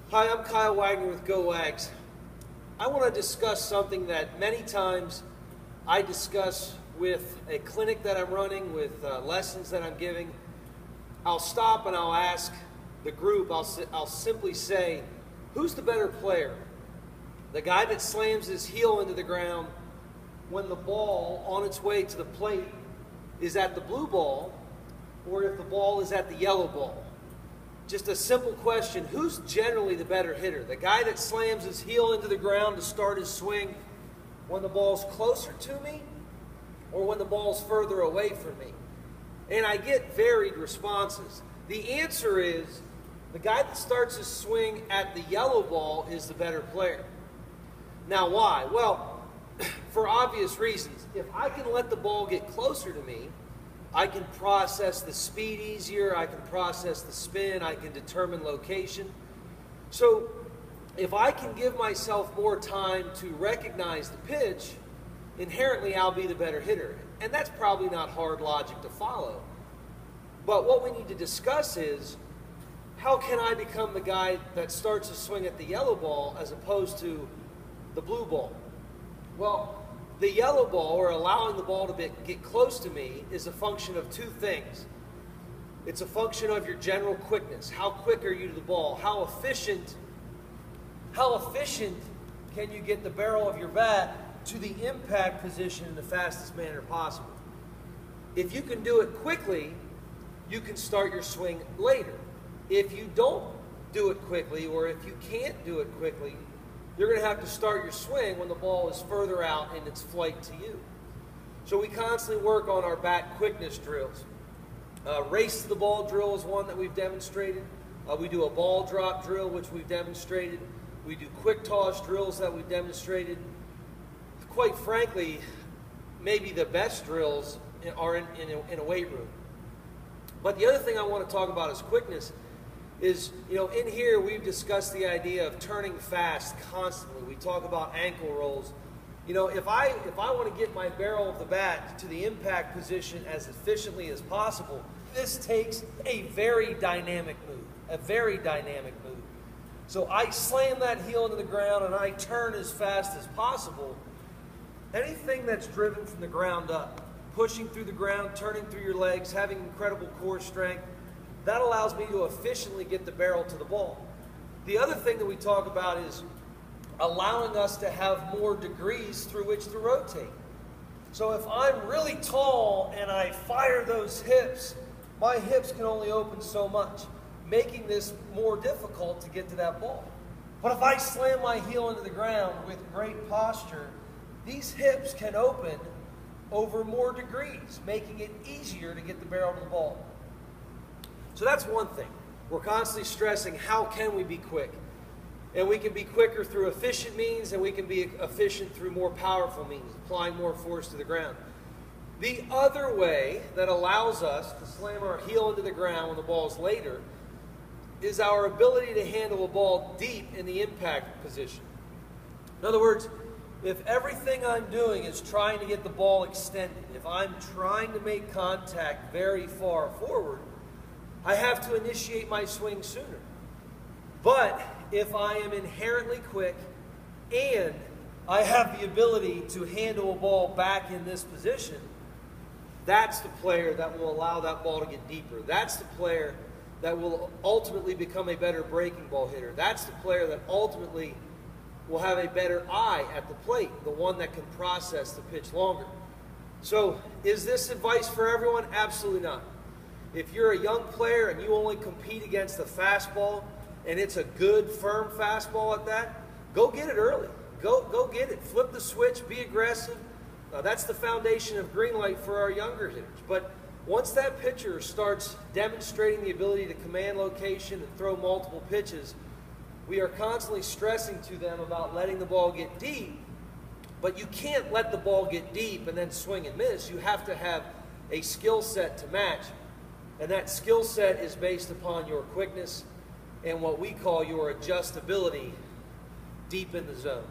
Hi, I'm Kyle Wagner with Go Wags. I want to discuss something that many times I discuss with a clinic that I'm running, with lessons that I'm giving. I'll stop and I'll ask the group, I'll simply say, who's the better player? The guy that slams his heel into the ground when the ball on its way to the plate is at the blue ball, or if the ball is at the yellow ball? Just a simple question, who's generally the better hitter? The guy that slams his heel into the ground to start his swing when the ball's closer to me, or when the ball's further away from me? And I get varied responses. The answer is, the guy that starts his swing at the yellow ball is the better player. Now why? Well, for obvious reasons. If I can let the ball get closer to me, I can process the speed easier, I can process the spin, I can determine location. So if I can give myself more time to recognize the pitch, inherently I'll be the better hitter. And that's probably not hard logic to follow. But what we need to discuss is, how can I become the guy that starts a swing at the yellow ball as opposed to the blue ball? Well, the yellow ball, or allowing the ball to get close to me, is a function of two things. It's a function of your general quickness. How quick are you to the ball? How efficient can you get the barrel of your bat to the impact position in the fastest manner possible? If you can do it quickly, you can start your swing later. If you don't do it quickly, or if you can't do it quickly, you're going to have to start your swing when the ball is further out in its flight to you. So we constantly work on our bat quickness drills. Race to the ball drill is one that we've demonstrated. We do a ball drop drill, which we've demonstrated. We do quick toss drills that we've demonstrated. Quite frankly, maybe the best drills are in a weight room. But the other thing I want to talk about is quickness. Is, in here we've discussed the idea of turning fast constantly. We talk about ankle rolls. If I want to get my barrel of the bat to the impact position as efficiently as possible, this takes a very dynamic move, So I slam that heel into the ground and I turn as fast as possible. Anything that's driven from the ground up, pushing through the ground, turning through your legs, having incredible core strength, that allows me to efficiently get the barrel to the ball. The other thing that we talk about is allowing us to have more degrees through which to rotate. So if I'm really tall and I fire those hips, my hips can only open so much, making this more difficult to get to that ball. But if I slam my heel into the ground with great posture, these hips can open over more degrees, making it easier to get the barrel to the ball. So that's one thing. We're constantly stressing, how can we be quick? And we can be quicker through efficient means, and we can be efficient through more powerful means, applying more force to the ground. The other way that allows us to slam our heel into the ground when the ball's later is our ability to handle a ball deep in the impact position. In other words, if everything I'm doing is trying to get the ball extended, if I'm trying to make contact very far forward, I have to initiate my swing sooner. But if I am inherently quick and I have the ability to handle a ball back in this position, that's the player that will allow that ball to get deeper. That's the player that will ultimately become a better breaking ball hitter. That's the player that ultimately will have a better eye at the plate, the one that can process the pitch longer. So, is this advice for everyone? Absolutely not. If you're a young player and you only compete against the fastball, and it's a good, firm fastball at that, go get it early. Go get it. Flip the switch. Be aggressive. That's the foundation of green light for our younger hitters. But once that pitcher starts demonstrating the ability to command location and throw multiple pitches, we are constantly stressing to them about letting the ball get deep. But you can't let the ball get deep and then swing and miss. You have to have a skill set to match. And that skill set is based upon your quickness and what we call your adjustability deep in the zone.